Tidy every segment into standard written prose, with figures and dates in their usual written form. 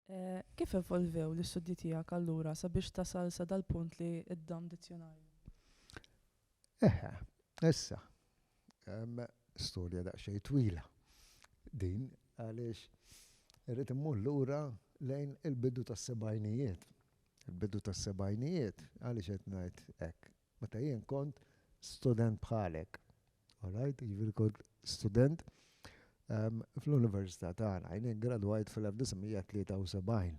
Kif evolvew l-istudji tiegħek allura sabiex tasal sa dal-punt li ddam dizzjonarju? Eħe, issa, storja daqsxejn twila. Din għaliex irrid immur lura lejn il-bidu tas-sebgħinijiet. Il-bidu tas-sebgħinijiet għaliex qed ngħid hekk. Meta jien kont student bħalek. All right, jiġifieri kont student fl-Università tagħna. Jien gradwajt fil-1973.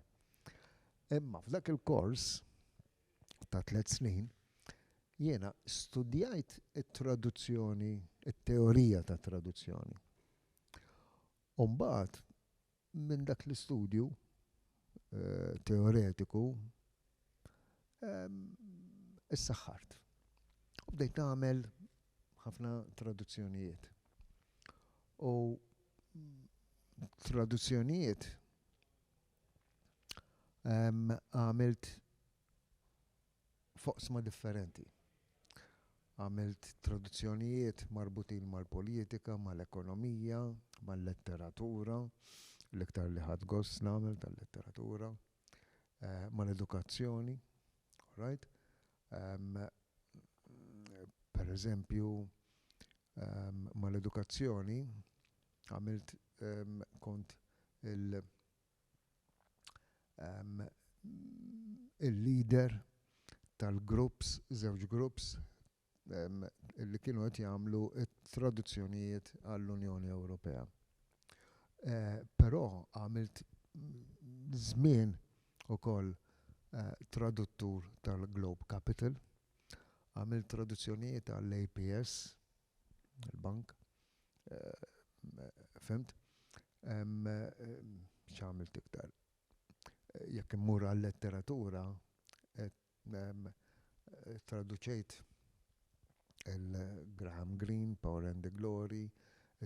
Imma f'dak il-kors ta' 3 snin jiena studjajt it-traduzzjoni, it-teorija ta' traduzzjoni. U mbagħad minn dak l-istudju teoretiku issaħħart. U bdejt nagħmel ħafna traduzzjonijiet. U traduzzjonijiet għamilt foqsma differenti. Għamilt traduzzjonijiet marbutin mal-politika, mal-ekonomija, mal-letteratura, l-iktar li ħadd gost nagħmel tal-letteratura, mal-edukazzjoni, right? Per eżempju, mal-edukazzjoni għamilt kont il-leader tal-groups, żewġ groups li kienu qed jagħmlu t-traduzzjonijiet għall-Unjoni Ewropea. Però għamilt żmien ukoll traduttur tal-Globe Capital, għamilt traduzzjonijiet għall-APS, il-bank, fimt? X'għamilt iktar? Jekk immur għal-letteratura, traduċejt il-Graham Greene, Power and the Glory,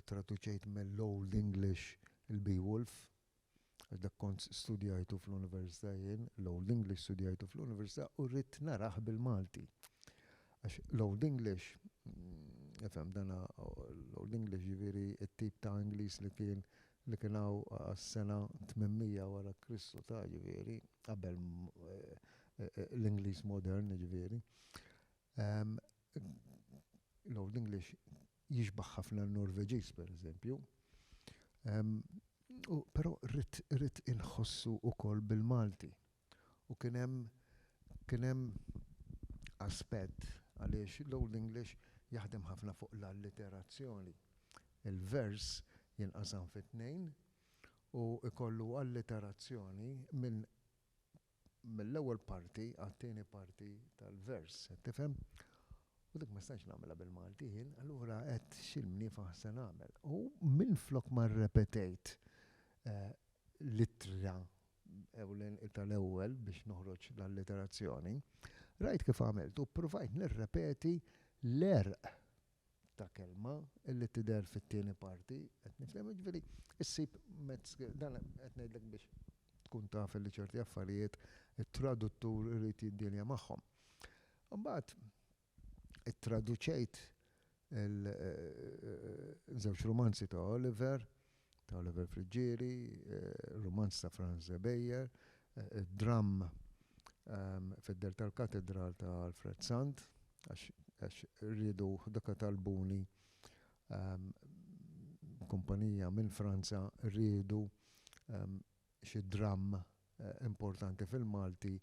traduċejt mill-Old English il-Beowulf, dak kont studjajtu fl-Università jien, l-Old English studjajtu fl-Università u rrid naraħ bil-Malti. Għax l-Old English, efhem dana l-Old English jiġifieri t-tip ta' Ingliż li kien hawn għas-sena 800 wara Kristu ta' jiġifieri qabel l-Ingliż modern jiġifieri. L-Old English jixbaħ ħafna l-Norveġiż pereżempju. Però rrid inħossu wkoll bil-Malti. U kien hemm aspett għaliex l-Old English jaħdem ħafna fuq l-allitterazzjoni. Il-vers jinqasam fit-tnejn u ikollu allitterazzjoni mill-ewwel parti għat-tieni parti tal-vers. Tifhem? U dik ma stax nagħmilha bil-Malti jien, allura qed x'ilmni faħsa nagħmel. U minflok ma rrepetejt littra tal-ewwel biex noħroġ l-allitterazzjoni, rajt kif għamilt u provajt nirrepeti l-erq ta' kelma illi tidher fit-tieni parti, qed nifhem jiġifieri issib mezz dan qed ngħidlek biex tkun taf li ċerti affarijiet it-traduttur irid jiddilja magħhom. Imbagħad ittraduċejt żewġ romanzi ta' Oliver Frigieri, romanz ta' Franz Beyer, dram fid-der tal-katedral ta' Alfred Sant, għax rridu dak talbuni kumpanija minn Franza rridu xi dram importanti fil-Malti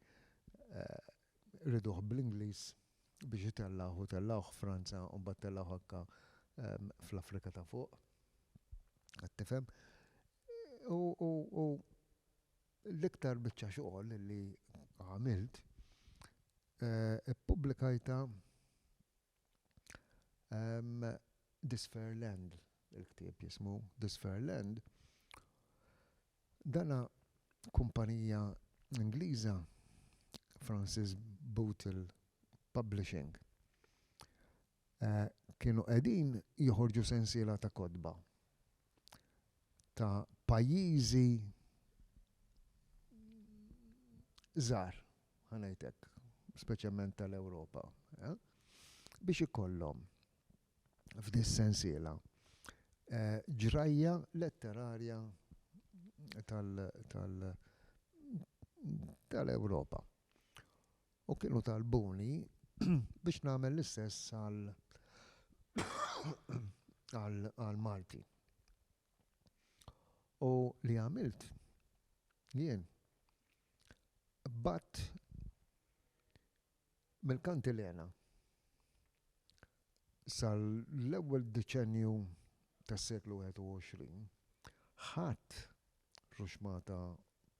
rriduh bl-Ingliż biex itellgħuh Franza u mbagħad tellgħuh anke fl-Afrika ta' fuq. Qed tifhem? U l-iktar biċċa xogħol li għamilt ippubblikajta This Fair Land, il-ktieb jismu This Fair Land. Dana kumpanija Ingliża Francis Bootle Publishing. Kienu qegħdin joħorġu sensiela ta' kotba ta' pajjiżi żgħar, ħanejtek, speċjalment tal-Ewropa, biex ikollhom f'dis sensiela ġrajja letterarja tal-Ewropa. U kienu talbuni biex nagħmel l-istess għal Malti. U li għamilt jien bat mill-kantilena sal-ewwel deċenju tas-seklu 21 ħadd ruxmata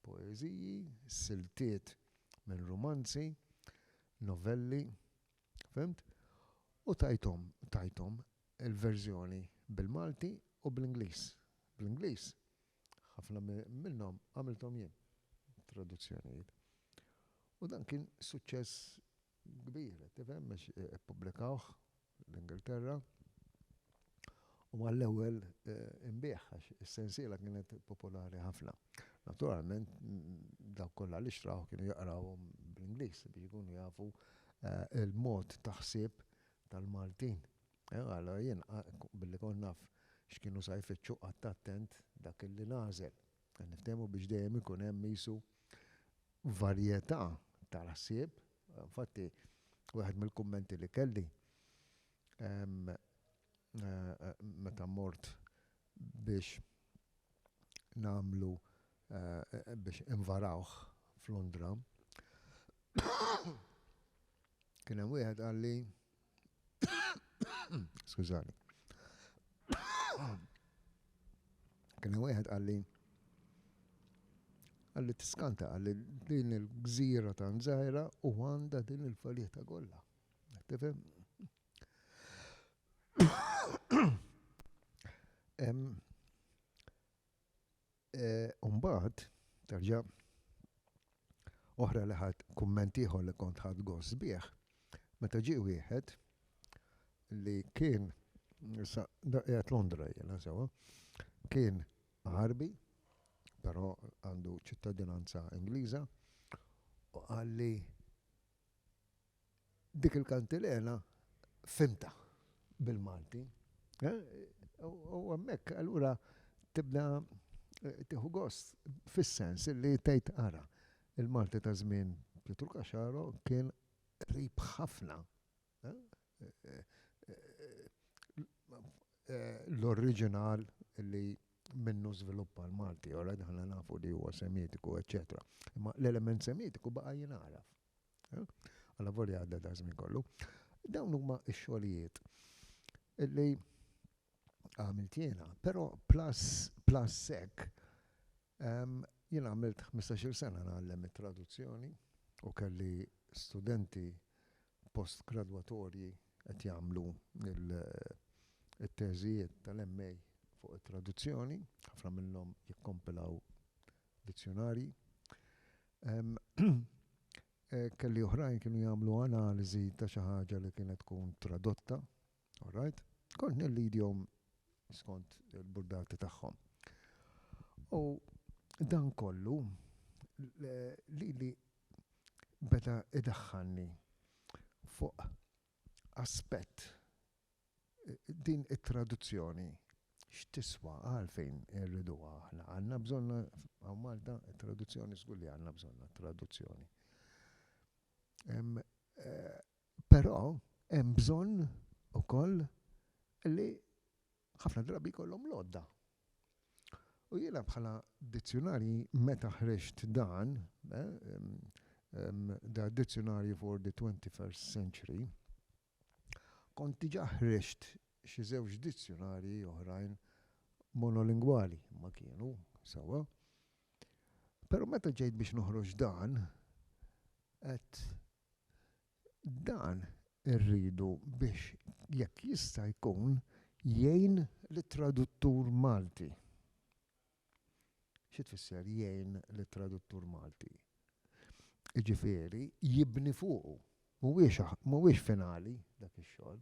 poeżiji, siltiet minn romanzi, novelli, fimt? U tajtom il-verżjoni bil-Malti u bl-Ingliż. Bl-Ingliż ħafna minnhom għamilthom jien traduzzjonijiet. U dan kien suċċess kbir, tifhem biex ippubblikawh l-Ingilterra. U għall-ewwel imbieħ għax is-sensiela kienet popolari ħafna. Naturalment dawk kollha li xtraw kienu jaqrawhom bl-Ingliż biex ikunu jafu il-mod ta' ħsieb tal-Maltin. Għala jien billi kon naf x'kienu sa jfittxu qatt attent dak illi nażel. Niftehmu biex dejjem ikun hemm isu varjetà tal-ħsieb. Infatti waħed mill-kummenti li kelli meta mort biex nagħmlu biex invarawh f'Londra. Kien hemm wieħed qal li skużani. Kien hemm wieħed qal li tiskanta qal li din il-gżira ta' Nżajra u għandha din il-faljieta kollha. Tifhem? Umbagħad terġa' oħra li ħadd kumment ieħor li kont ħadd gost bih, meta ġie wieħed li kien qiegħed Londra jiena sewwa, kien Ħarbi, però għandu ċittadinanza Ingliża, u qal li dik il-kantilena fimta bil-Malti. U hemmhekk allura tibda tieħu gost fis-sens li tgħid ara il-Malti ta' żmien Pietru Kaxaro kien qrib ħafna l-oriġinal li minnu żviluppa l-Malti, ora daħna nafu li huwa semitiku, eċetera. Imma l-element semitiku baqa' jingħaraf. Alla volja għadda da' żmien kollu. Dawn huma x-xogħlijiet li għamilt jiena, però plus hekk jiena għamilt 15-il sena nagħllem it-traduzzjoni u kelli studenti postgradwatorji qed jagħmlu it-teżijiet tal-MA fuq it-traduzzjoni, ħafna minnhom jikkompilaw dizzjonarji. Kelli oħrajn kienu jagħmlu analiżi ta' xi ħaġa li kienet tkun tradotta, all right? Kont nillidhom skont il-burdati tagħhom. U dan kollu li beda idaħħalni fuq aspett din it-traduzzjoni x'tiswa għalfejn irriduha aħna. Għandna bżonna hawn Malta it-traduzzjoni żgur li għandna bżonna traduzzjoni. Però hemm bżonn ukoll li ħafna drabi jkollhom lodda. U jiena bħala dizzjonarji meta ħriġt dan, da Dictionary for the 21st Century, kont diġà ħriġt xi żewġ dizzjonarji oħrajn monolingwali ma kienu sewwa. Però meta ġejt biex noħroġ dan, qed dan irridu biex jekk jista' jkun jgħin lit-traduttur Malti. Xi tfisser jgħin lit-traduttur Malti? Jiġifieri jibni fuqu, mhuwiex finali dak ix-xogħol.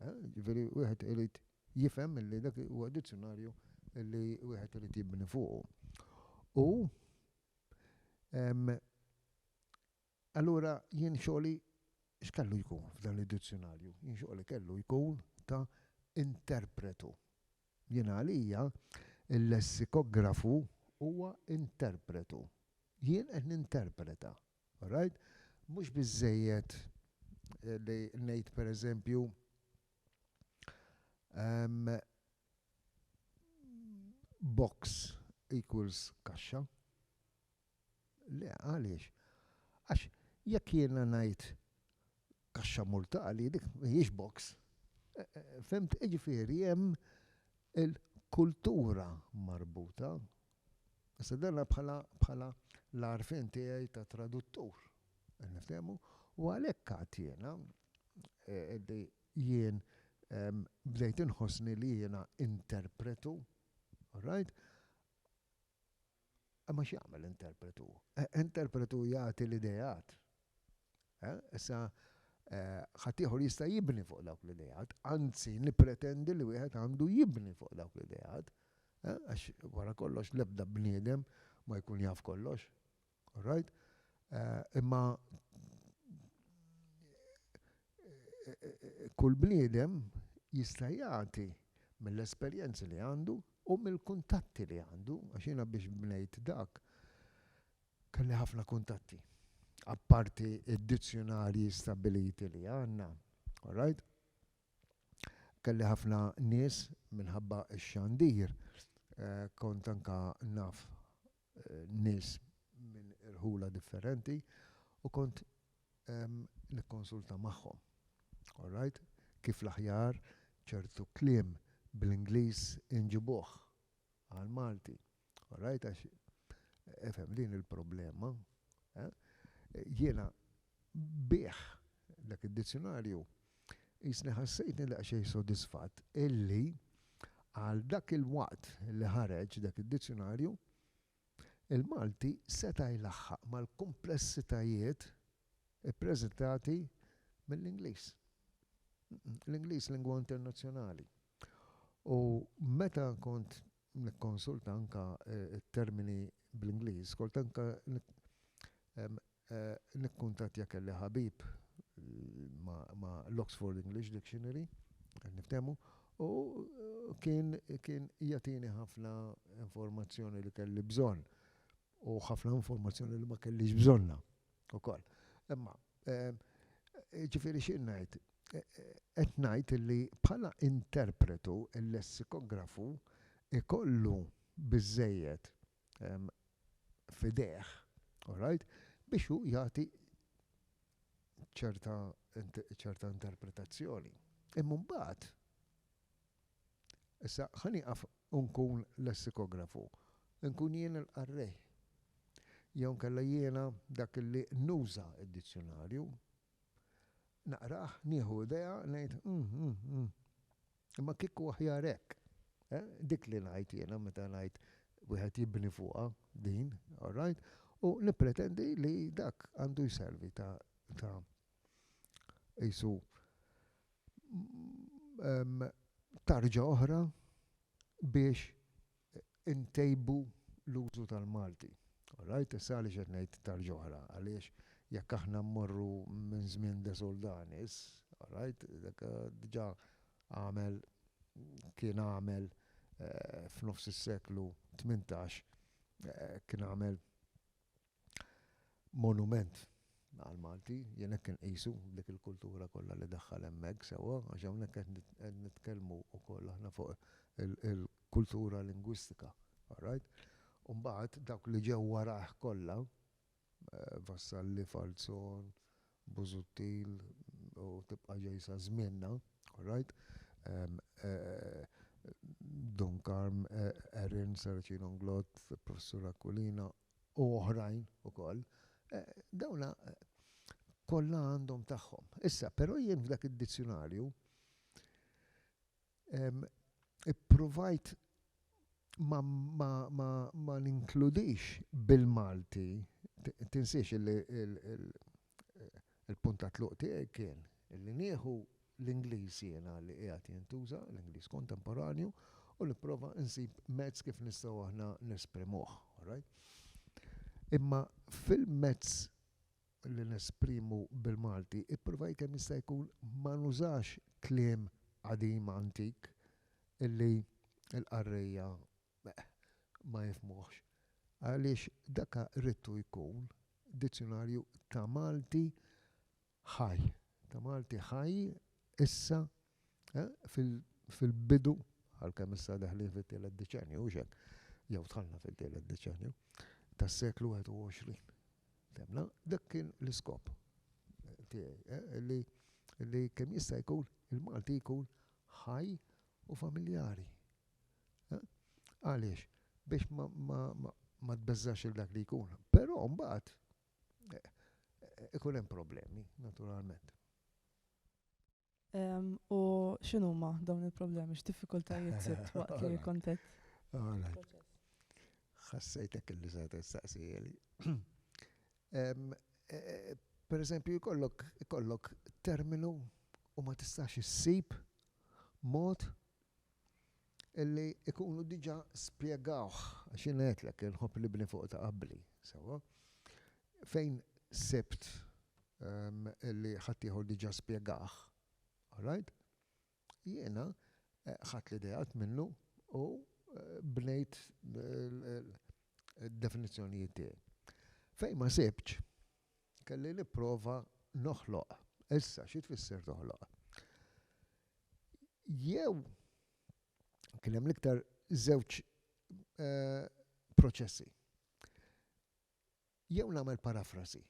Jiġifieri wieħed irid jifhem illi dak huwa dizzjonarju li wieħed irid jibni fuqu. U allura jien xogħli x'kellu jkun f'dan id-dizzjonarju? Jien xogħli kellu jkun ta' interpretu. Jien għalija il-lessikografu huwa interpretu. jien qed ninterpreta. Alright? Mhux biżejjed li ngħid pereżempju box equals kaxxa. Le, għaliex? Għax jekk jiena ngħid kaxxa multaqali dik mhijiex box. Fimt, jiġifieri hemm il-kultura marbuta. Issa danna bħala l-arfin tiegħi ta' traduttur. Niftehmu? U għalhekk għad jiena li jien bdejt inħossni li jiena interpretu, alright? Ma x'jagħmel interpretu? Interpretu jagħti l-idejat. Issa ħaddieħor jista' jibni fuq dawk l-idejat, anzi nippretendi li wieħed għandu jibni fuq dawk l-idejat, għax wara kollox l-ebda bniedem ma jkun jaf kollox. Alright? Imma kull bniedem jista' jagħti mill-esperjenzi li għandu u mill-kuntatti li għandu, għax jiena biex bnejt dak kelli ħafna kuntatti. Apparti id-dizzjonarji stabiliti li għandna, alright? Kelli ħafna nies minħabba x-xandir, kont anka naf nies minn irħula differenti u kont nikkonsulta magħhom. Alright? Kif l-aħjar ċertu kliem bl-Ingliż inġibuh għal-Malti. Alright? Għax efhem din il-problema. Jiena bih dak id-dizzjonarju jisni ħassejtni daqsxejn sodisfatt illi għal dak il-waqt li ħareġ dak id-dizzjonarju il-Malti seta' jlaħħaq mal-komplessitajiet ippreżentati mill-Ingliż. L-Ingliż lingwa internazzjonali. U meta kont nikkonsulta anka termini bl-Ingliż, kont anka nikkuntattja kelli ħabib ma l-Oxford English Dictionary, niftehmu, u kien jagħtini ħafna informazzjoni li kelli bżonn u ħafna informazzjoni li ma kellix bżonna ukoll. Imma ġifieri xi ngħid, qed ngħid li bħala interpretu il-lessikografu ikollu biżżejjed fideh, alright, biex hu jagħti ċerta interpretazzjoni. Imma mbagħad issa ħanieqaf nkun lessikografu, nkun jien il-qarrej. Jew nkella jiena dak li nuża d-dizzjonarju, naqrah, nieħu idea, ngħid imma kieku aħjar hekk. Dik li ngħid jiena meta ngħid wieħed jibni fuqha din, alright? U nippretendi li dak għandu jservi ta' qisu tarġa oħra biex intejbu l-użu tal-Malti. Alright, issa għaliex qed ngħid tarġa oħra, għaliex jekk aħna mmorru minn żmien de Soldanis, alright, dak diġà kien għamel f'nofs is-seklu 18 kien għamel monument għal-Malti, jien hekk inqisu dik il-kultura kollha li daħħal hemmhekk sewwa, għax hawnhekk qed nitkellmu wkoll aħna fuq il-kultura lingwistika, alright? U mbagħad dawk li ġew warah kollha, Vassalli, Falzon, Busuttil u tibqa' ġejsa żmienna, alright? Dunkarm, Erin, Saracino Nglot, Professur Aquilina u oħrajn ukoll. Dawna kollha għandhom tagħhom. Issa, però jien f'dak id-dizzjonarju ipprovajt ma ninkludix bil-Malti, tinsiex il-punt ta' tluq tiegħi kien illi nieħu l-Ingliż jiena li qiegħed jintuża, l-Ingliż kontemporanju, u nipprova nsib mezz kif nistgħu aħna nesprimuh, alright? Imma fil-mezz li nesprimu bil-Malti, ipprovajt kemm jista' jkun ma nużax kliem qadim antik illi l-qarrejja ma jifmuhx. Għaliex daka rittu jkun dizzjonarju ta' Malti ħaj. Ta' Malti ħaj issa fil-bidu għal-kemm issa daħlin fit-tielet deċenju, u xek, jew tħallna fit-tielet deċenju, tas-seklu 21. Temna, dak kien l-iskop tiegħi, li kemm jista' jkun il-Malti jkun ħaj u familjari. Għaliex, biex ma tbeżżax il-dak li jkun. Però mbagħad ikun hemm problemi, naturalment. U x'inhuma dawn il-problemi, x'diffikultajiet sibt waqt li kontet? Ħassejtek illi se tistaqsijeli. Per eżempju, jkollok terminu u ma tistax issib mod illi ikunu diġà spjegawh għax ngħidlek inħobb li bni fuq ta' qabli. Fejn sibt illi ħadd ieħor diġà spjegah. Alright? Jiena ħadd l-idejat minnu u bnejt id-definizzjonijiet tiegħi. Fejn ma sibx, kelli nipprova noħloq. Issa xi tfisser toħloq? Jew kien hemm l-iktar żewġ proċessi. Jew nagħmel parafrasi.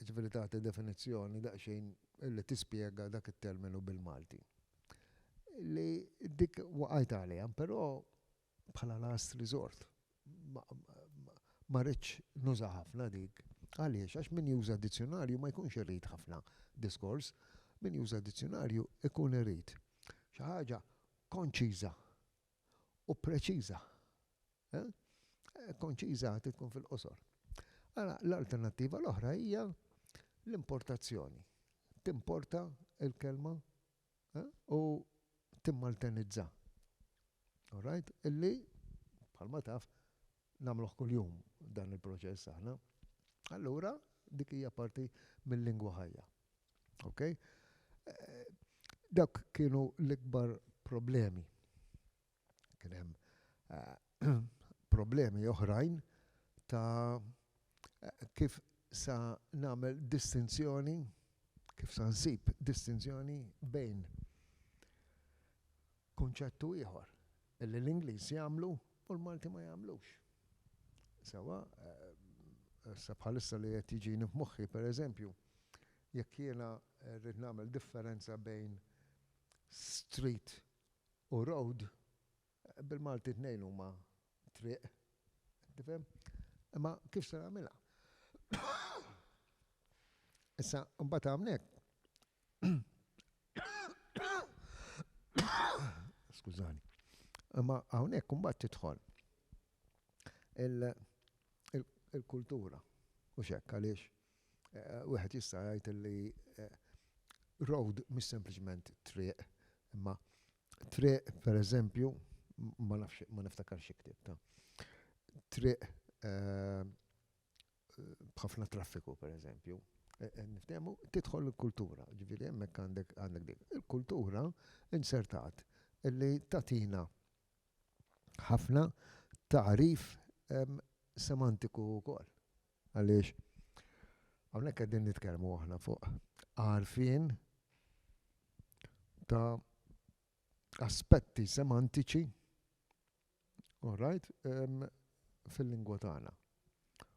Ġifieri tagħti definizzjoni daqsxejn illi tispjega dak it-terminu bil-Malti. Li dik waqajt għaliha, però bħala last resort. Ma rridx nuża ħafna dik. Għaliex, għax min juża dizzjonarju ma jkunx irid ħafna diskors, min juża dizzjonarju ikun irid xi ħaġa konċiża u preċiża. Konċiża tkun fil-qosor. L-alternattiva l-oħra hija l-importazzjoni. Timporta il-kelma u timmaltenizza. Alright? Illi bħalma taf nagħmluh kuljum dan il-proċess aħna. Allura dik hija parti mill-lingwa ħajja. Okay? Dak kienu l-ikbar problemi. Kien hemm problemi oħrajn ta' kif sa nagħmel distinzjoni, kif sa nsib distinzjoni bejn kunċettu ieħor illi l-Ingliż jagħmlu u l-Malti ma jagħmlux. Sewa sa bħalissa li qed jiġini f'moħħi pereżempju, jekk jiena rrid nagħmel differenza bejn street u road, bil-Malti tnejn huma triq. Tifhem? Imma kif se nagħmilha? Issa mbagħad hawnhekk. Skużani. Imma hawnhekk imbagħad tidħol il-kultura. U x'hekk għaliex wieħed jista' jgħid li road mhix sempliċement triq, imma triq pereżempju ma niftakarx iktib ta' triq b'ħafna traffiku pereżempju. Niftehmu tidħol il-kultura, ġifieri hemmhekk għandek dik. Il-kultura insertat illi tagħtina ħafna ta'rif semantiku wkoll. Għaliex hawnhekk qegħdin nitkellmu aħna fuq għarfien ta' aspetti semantiċi, all right, fil-lingwa tagħna.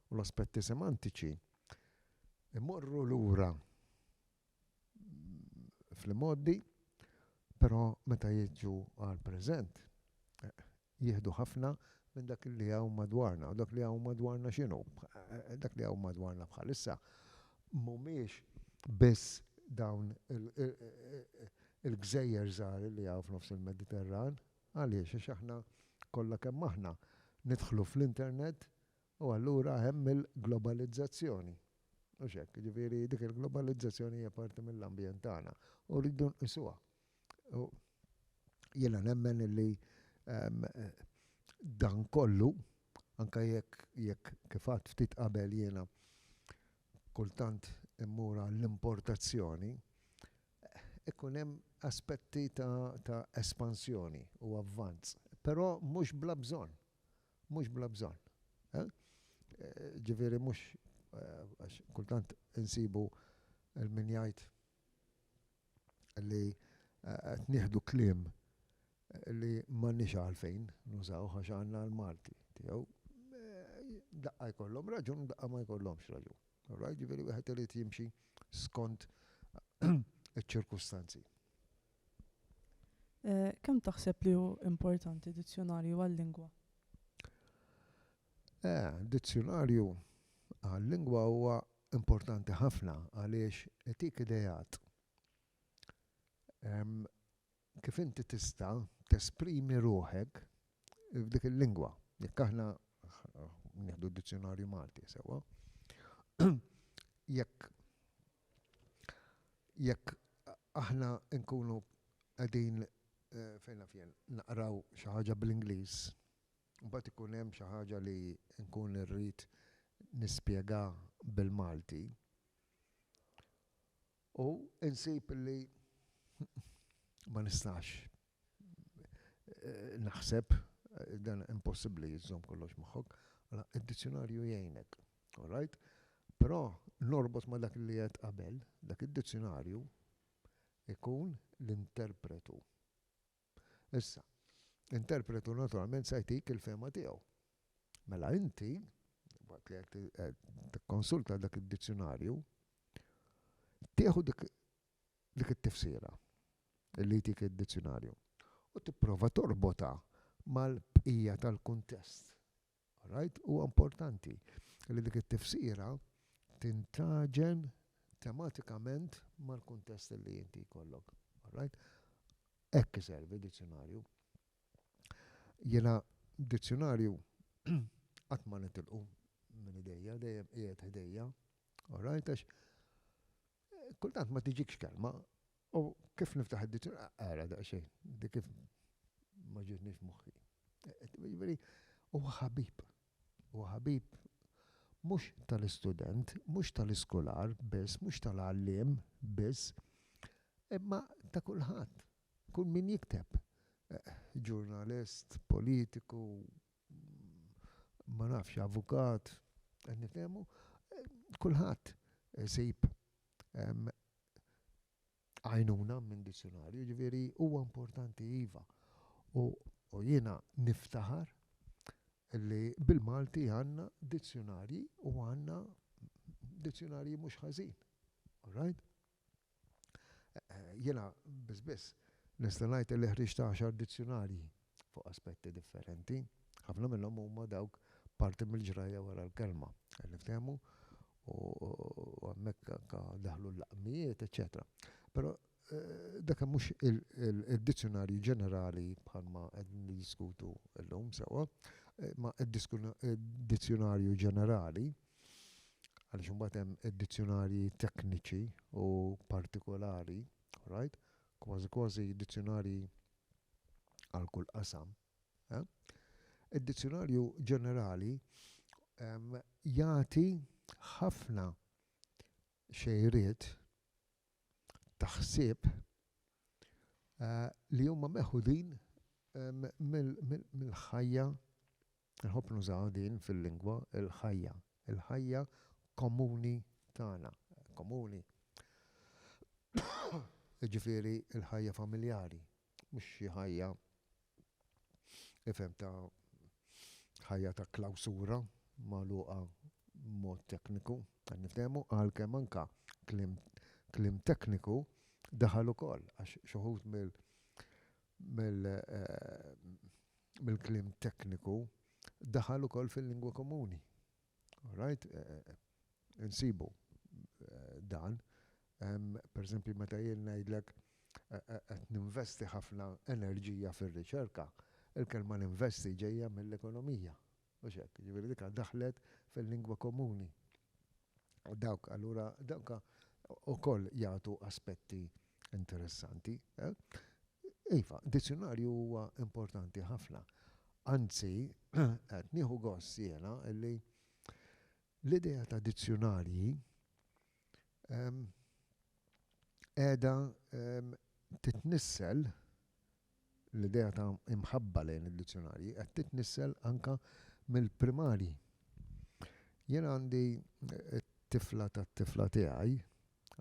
U l-aspetti semantiċi imorru lura fil-modi, però meta jiġu għal-preżent jieħdu ħafna minn dak li hawn madwarna. U dak li hawn madwarna x'inhu? Dak li hawn madwarna bħalissa mhumiex biss dawn il-gżejjer żgħar li hawn f'nofs il-Mediterran, għaliex għax aħna kollha kemm aħna nidħlu fl-internet u allura hemm il-globalizzazzjoni. U x'hekk, ġifieri dik il-globalizzazzjoni hija parti mill-ambjent tagħna u rridu nqisuha. Jiena nemmen li dan kollu, anke jekk kif għadt ftit qabel jiena kultant immura l-importazzjoni, ikun hemm aspetti ta' espansjoni u avvanz, però mhux bla bżonn. Mhux bla bżonn. Ġifieri mhux għax kultant insibu il-min jgħid li qed nieħdu kliem li m'għandniex għalfejn nużaw għax għandna l-Malti tiegħu. Daqqa jkollhom raġun, daqqa ma jkollhomx raġun. Alright, ġifieri wieħed irid jimxi skont iċ-ċirkustanzi. Kemm taħseb li hu importanti dizzjonarju għal-lingwa? Dizzjonarju għal-lingwa huwa importanti ħafna għaliex etik idejat kif inti tista' tesprimi ruħek f'dik il-lingwa. Jekk aħna nieħdu d-dizzjonarju Malti sewwa. Jekk aħna nkunu qegħdin fejn naqraw xi ħaġa bl-Ingliż, mbagħad ikun hemm xi ħaġa li nkun irrid nispjega bil-Malti u insib li ma nistax naħseb dan impossibbli jiżżomm kollox moħħok, id-dizzjonarju jgħinek, all right? Però norbot ma dak li qed qabel, dak id-dizzjonarju ikun l-interpretu. Issa, interpretu naturalment se jtik il-fema tiegħu. Mela inti, waqt li qed tikkonsulta dak id-dizzjonarju, tieħu dik it-tifsira li jtik id-dizzjonarju u tipprova torbota mal-bqija tal-kuntest. Right? Huwa importanti li dik it-tifsira tintaġen tematikament mal-kuntest li inti jkollok. Right? Hekk iservi dizzjonarju. Jiena dizzjonarju qatt ma nitilqu minn idejja, dejjem qiegħed ħdejja. Alright, għax kultant ma tiġikx kelma u kif niftaħ id-dizzjonarju ara daqsxejn, dik kif ma ġietniex moħħi. Huwa ħabib mhux tal-istudent, mhux tal-iskolar biss, mhux tal-għalliem biss, imma ta' kulħadd, kull min jikteb. Ġurnalist, politiku, ma nafx, avukat, nifhemu, kulħadd sejb għajnuna minn dizzjonarju, ġifieri huwa importanti iva. U jiena niftaħar li bil-Malti għandna dizzjonarji u għandna dizzjonarji mhux ħażin. All right? Jiena biss nista' ngħid li ħriġt 10 dizzjonarji fuq aspetti differenti. Ħafna minnhom huma dawk parti mill-ġrajja wara l-kelma. Niftehmu u hemmhekk daħlu l-laqmijiet, eċetera. Però dak mhux il-dizzjonarji ġenerali bħalma qed niddiskutu llum sewwa, ma id-dizzjonarju ġenerali għaliex imbagħad hemm id-dizzjonarji tekniċi u partikolari, right? Kważi dizzjonarji għal kull qasam. Id-dizzjonarju ġenerali jagħti ħafna xejriet taħsieb li huma meħudin mill-ħajja, nħobb nużaw din fil-lingwa, il-ħajja komuni tagħna, komuni. Ġifieri il-ħajja familjari, mhux xi ħajja ifhem ta' ħajja ta' klawsura magħluqa mod tekniku, niftehmu għalkemm anke kliem tekniku daħal ukoll għax xi wħud mill-kliem tekniku daħal ukoll fil-lingwa komuni. All right? Insibu dan. Pereżempju meta jien ngħidlek qed ninvesti ħafna enerġija fir-riċerka, il-kelma ninvesti ġejja mill-ekonomija. Mhux hekk, ġifieri dik daħlet fil-lingwa komuni. Allura dawk ukoll jagħtu aspetti interessanti. Iva, dizzjonarju huwa importanti ħafna. Anzi, qed nieħu gost jiena li l-idea ta' dizzjonarji qiegħda titnissel l-idea ta' imħabba lejn id-dizzjonarji qed titnissel anke mill-primarji Jien għandi tifla tat-tifla tiegħi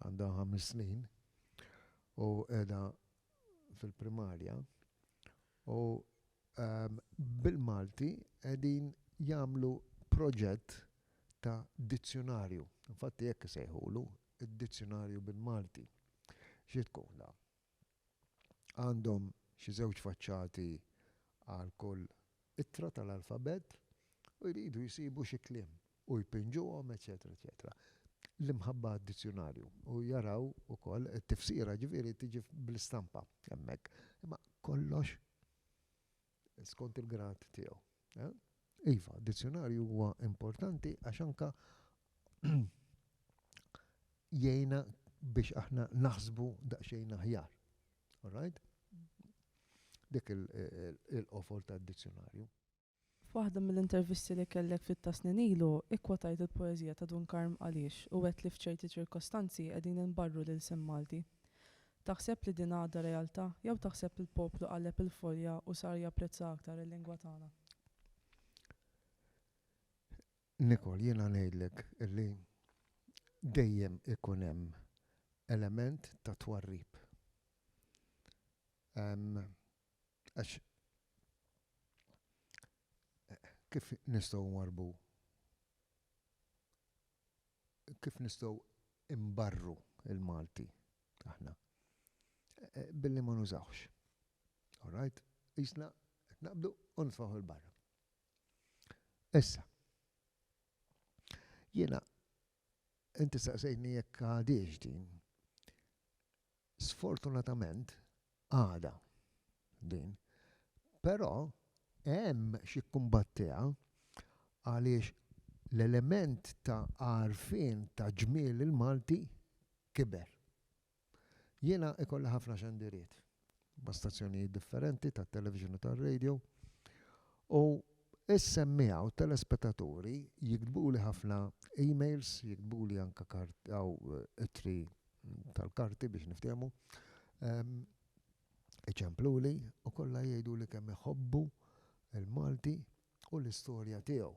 għandha 5 snin u qiegħda fil-primarja u bil-Malti qegħdin jagħmlu proġett ta' dizzjonarju. Infatti jekk isejħulu id-dizzjonarju bil-Malti. Xi tkun da? Għandhom xi żewġ faċċati għal kull ittra tal-alfabet u jridu jsibu xi kliem u jpinġuhom, eċetera, eċetera. L-imħabba dizzjonarju u jaraw ukoll it-tifsira ġifieri tiġi bl-istampa hemmhekk. Imma kollox skont il-grad tiegħu. Iva, dizzjonarju huwa importanti għax anke jgħinna biex aħna naħsbu daqsxejn aħjar. All right? Dik il-qofol tad-dizzjonarju. F'waħda mill-intervisti li kellek fit-tasnin ilu, ikkwotajt il-poeżija ta' Dunkarm għaliex u għedt li f'ċerti ċirkostanzi qegħdin inbarru lil sem Malti. Taħseb li din għadha realtà jew taħseb il-poplu qalleb il-folja u sar japprezza aktar il-lingwa tagħna? Nikol, jiena ngħidlek li dejjem ikun hemm element ta' twarrib. Għax kif nistgħu nwarbu? Kif nistgħu imbarru il-Malti aħna? Billi ma nużawx. All right? Isna qed naqbdu u nitfaħu l-barra. Issa. Jiena inti saqsejtni jekk għadix din. Sfortunatament għada din. Però hemm xi kumbattija għaliex l-element ta' għarfien ta' ġmiel il-Malti kiber. Jiena ikolla ħafna xandiriet ma' stazzjonijiet differenti tat television u tar-radio u is-semmija u telespettaturi jiktbuli ħafna emails, jiktbuli anke itri tal-karti biex niftehmu, iċempluli u kollha jgħiduli kemm iħobbu il-Malti u l-istorja tiegħu.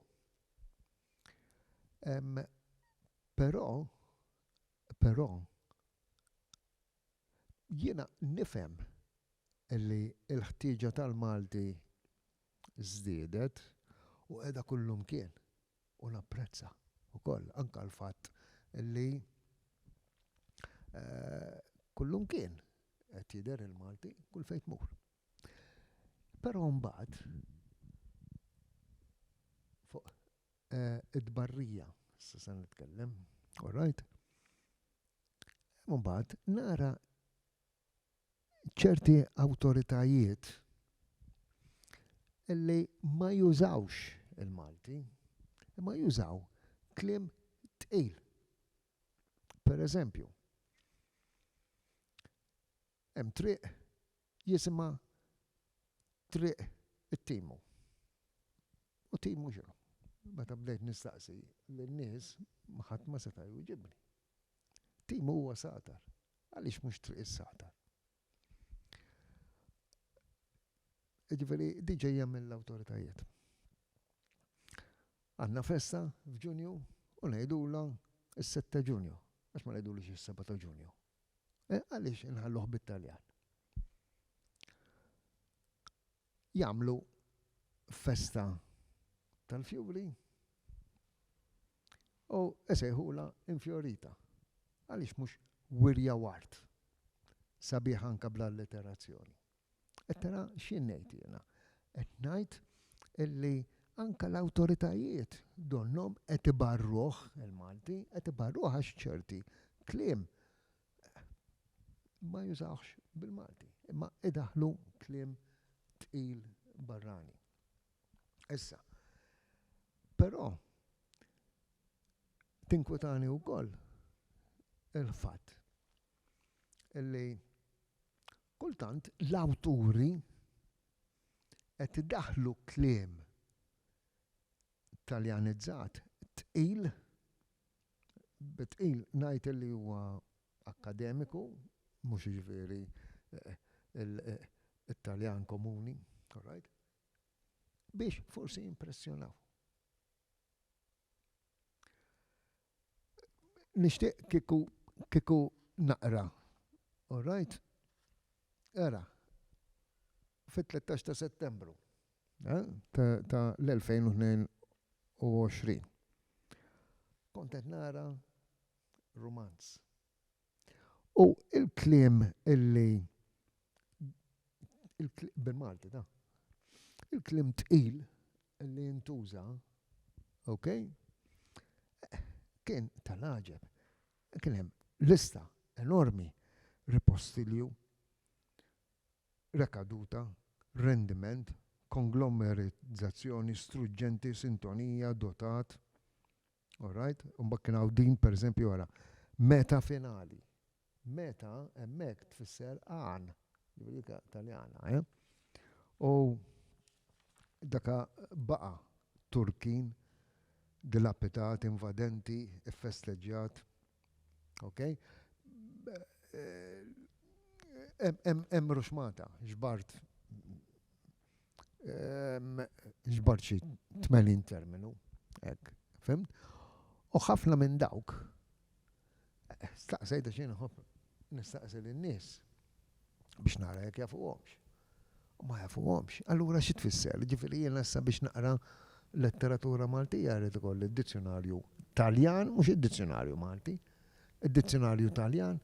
Però jiena nifhem li l-ħtieġa tal-Malti żdiedet u qiegħda kullum kien u napprezza wkoll anke l-fatt li kullum kien qed jidher il-Malti kull fejn tmur. Però mbagħad fuq id-barrija se nitkellem, all right? Mbagħad nara ċerti awtoritajiet illi ma jużawx il-Malti, ma jużaw kliem tqil. Per eżempju, hemm triq jisimha triq it-Timu. U Timu x'inhu? Meta bdejt nistaqsi lin-nies ħadd ma seta' jwieġibni. Timu huwa Satar. Għaliex mhux triq is-Satar? Ġifieri din ġejja mill-awtoritajiet. Għandna festa f'Ġunju u ngħidulha is-7 Ġunju, għax ma ngħidulux is-7 ta' Ġunju. Għaliex inħalluh bit-Taljan. Jagħmlu festa tal-fjuri u esejħula infjorita. Għaliex mhux wirja wart sabiħ anke bl-alliterazzjoni. Qed tara x'jien ngħid jiena. Qed ngħid illi anke l-awtoritajiet donhom qed ibarruh il-Malti, qed ibarruh għax ċerti kliem ma jużawx bil-Malti, imma idaħlu kliem tqil barrani. Issa, però tinkwetani wkoll il-fatt illi kultant l-awturi qed idaħħlu kliem taljanizzat tqil, bitqil ngħid li huwa akkademiku, mhux jiġifieri it-Taljan komuni, all right? Biex forsi impressjonaw. nixtieq kieku naqra. All right? Era. Fit-13 ta' Settembru ta' l-2022. Kontet nara romanz. U il-klim illi bil-Malti da. Il-klim tqil illi jintuża, ok? Kien tal-aġeb. Kien hemm lista enormi ripostilju, rekaduta, rendiment, konglomerizzazzjoni, struġġenti, sintonija, dotat. All right? Mbagħad kien hawn din pereżempju wara meta finali. Meta hemmhekk tfisser għan, dik Taljana, U daka baqa Turkin, dilapitat, invadenti, festeġġjat. Ok? Hemm ruxmata, ġbart xi 80 terminu, hekk, fimt? U ħafna minn dawk staqsejta xi nistaqsi lin-nies biex nara jekk jafuhomx. U ma jafuhomx. Allura xi tfisser? Ġifieri jien issa biex naqra letteratura Maltija jrid ikolli d-dizzjonarju Taljan, mhux id-dizzjonarju Malti, id-dizzjonarju Taljan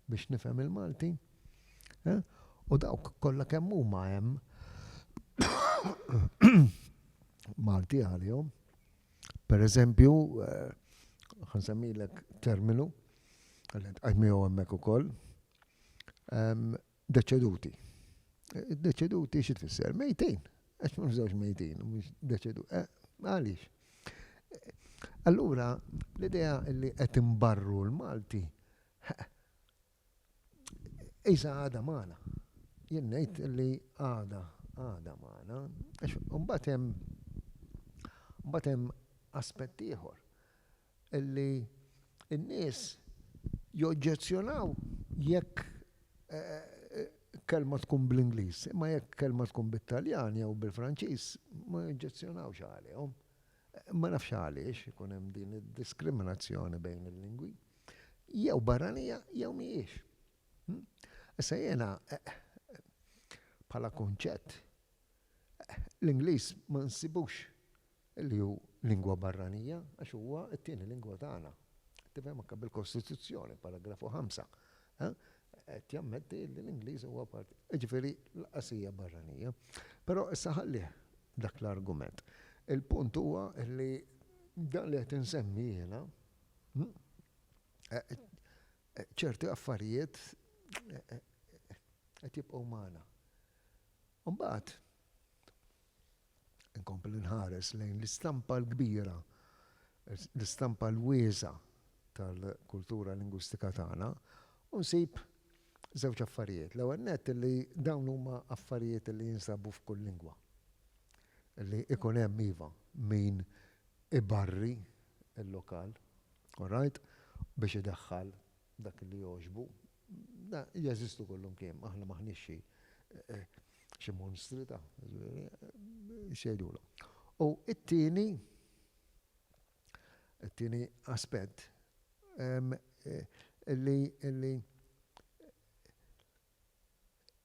biex nifhem il-Malti. U dawk kollha kemm huma hemm Malti għalihom. Pereżempju, ħansemmilek terminu, għajmiegħu hemmhekk ukoll, deċeduti. Deċeduti xi tfisser? Mejtin. Għax ma nżewġ mejtin, mhux deċeduti. Għaliex? Allura, l-idea li qed imbarru l-Malti isa għada magħna. Jien ngħid li għada magħna. Mbagħad hemm aspett ieħor illi n-nies joġġezzjonaw jekk kelma tkun bl-Ingliż, imma jekk kelma tkun bit-Taljan jew bil-Franċiż ma joġġezzjonawx għalihom. Ma nafx għaliex ikun hemm din id-diskriminazzjoni bejn il-lingwi. Jew barranija jew mhijiex. Issa jiena bħala kunċett l-Ingliż ma nsibux li hu lingwa barranija għax huwa t-tieni lingwa tagħna. Tifhem anke bil-Kostituzzjoni, paragrafu 5. Qed jammetti li l-Ingliż huwa parti. Ġifieri l-qasija barranija. Però issa ħallih dak l-argument. Il-punt huwa li dan li qed insemmi jiena ċerti affarijiet qed jibqgħu magħna. Mbagħad inkompli nħares lejn l-istampa l-kbira, l-istampa l-wiesa tal-kultura lingwistika tagħna u nsib żewġ affarijiet. L-ewwel nett li dawn huma affarijiet li jinsabu f'kull lingwa. Li ikun hemm iva min ibarri il-lokal, all right, biex idaħħal dak li jogħġbu. Jeżistu kollhom kemm, aħna maħniex xi monstri ta' xejdulu. U it-tieni aspett li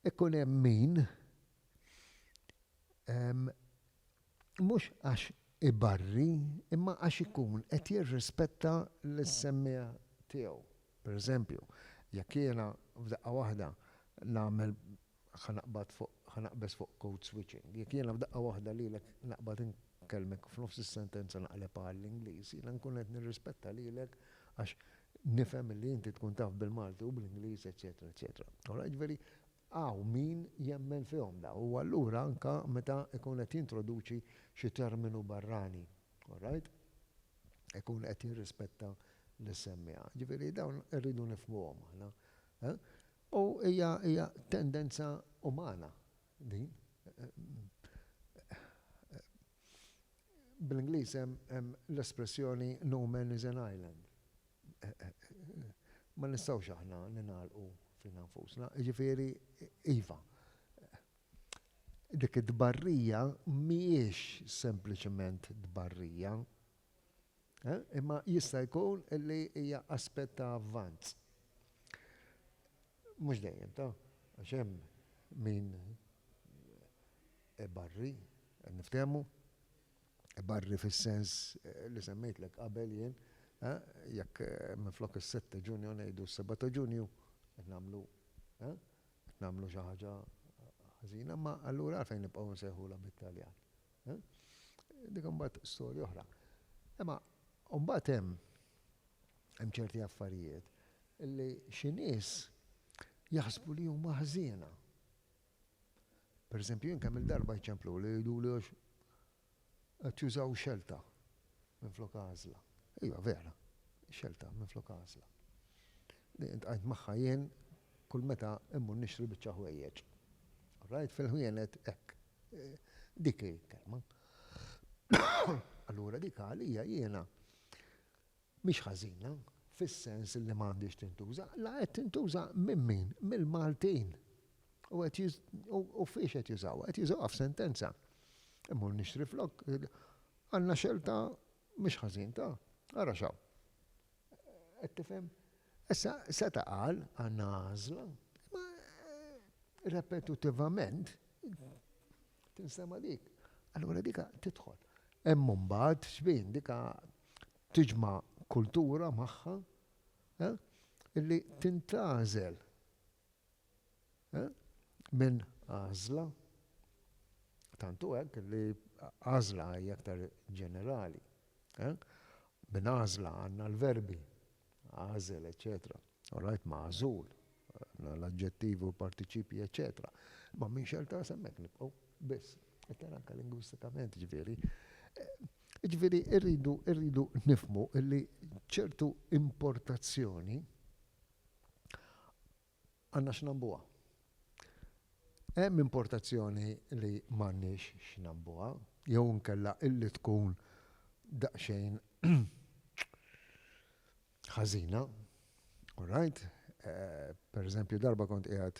ikun hemm min mhux għax ibarri, imma għax ikun qed jirrispetta l-semmija tiegħu. Pereżempju, jekk jiena f'daqqa waħda nagħmel ħanaqbes fuq code switching. Jekk jiena f'daqqa waħda lilek naqbad inkellmek f'nofs is-sentenza naqleb għall-Ingliż, jiena nkun qed nirrispetta lilek għax nifhem li inti tkun taf bil-Malti u bl-Ingliż, eċetera, eċetera. Allura ġifieri hawn min jemmen fihom da. U allura anke meta ikun qed jintroduċi xi terminu barrani, all right? Ikun qed jirrispetta l-semmija. Ġifieri dawn irridu nifhmuhom aħna. U hija tendenza umana din. Bl-Ingliż hemm l-espressjoni no man is an island. Ma nistgħux aħna ningħalqu fina nfusna. Ġifieri iva. Dik id-dbarrija mhijiex sempliċement dbarrija. Imma jista' jkun illi hija aspett ta' avvanz. Mhux dejjem ta' għax hemm min barri, niftehmu, barri fis-sens li semmejtlek qabel jien, jekk minflok is-7 Ġunju ngħidu s-7 ta' Ġunju qed nagħmlu xi ħaġa ħażina, ma allura għalfejn nibqgħu nsejħula bit-Taljan. Dik imbagħad storja oħra. Imma mbagħad hemm ċerti affarijiet illi xi nies jaħsbu li huma ħżiena. Pereżempju jien kemm il-darba jċemplu li jgħiduli qed jużaw xelta minflok għażla. Iva vera, xelta minflok għażla. Intqajt magħha jien kull meta immur nixtri biċċa ħwejjeġ. Rajt fil-ħwienet hekk. Dik il-kelma. Allura dik għalija jiena mhix ħażina fis-sens li m'għandix tintuża, la qed tintuża minn min? Mill-Maltin. U fiex qed jużawha? Qed jużawha f'sentenza. Immur nixtri flok, għandna xelta mhix ħażin ta' ara xaw. Qed tifhem? Issa seta qal għandna għażla, ma repetitivament tinsema dik. Allura dika tidħol. Hemm mbagħad xbien dika tiġma' kultura magħha illi tintgħażel minn għażla tantu hekk li għażla hija aktar ġenerali. Minn għażla għandna l-verbi għażel, eċetera. Orajt magħżul, l-aġġettivi u partiċipji, eċetera. Ma minn xelta semmek nibqgħu biss. Qed anke lingwistikament ġifieri. Ġifieri irridu nifhmu illi ċertu importazzjoni għandna x'nambuha. Hemm importazzjoni li m'għandniex x'nambuha, jew inkella illi tkun daqsxejn ħażina. All right? Pereżempju darba kont qiegħed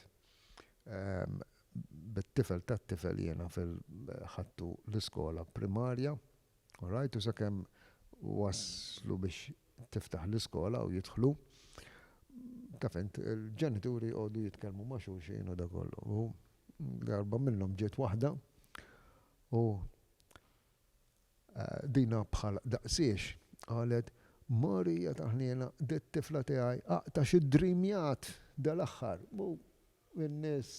bit-tifel tat-tifel jiena ħadtu l-iskola primarja, all right, u sakemm waslu biex tiftaħ l-iskola u jidħlu, taf int il-ġenituri għodu jitkellmu ma' xulxin u da kollu. U darba minnhom ġiet waħda u dina bħal daqsiex qalet Marija taħniena dit-tifla tiegħi aqtax id-drimjat dal-aħħar. U n-nies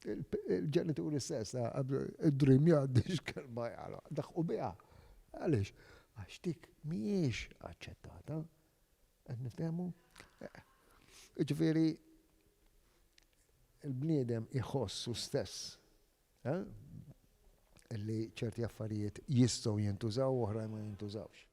il-ġenituri stess id-drimjat dix kelma jgħala. Daħqu biha. Għaliex? Għax dik mhijiex aċċettata. Qed niftehmu? Ġifieri il-bniedem iħossu stess illi ċerti affarijiet jistgħu jintużaw u oħrajn ma jintużawx.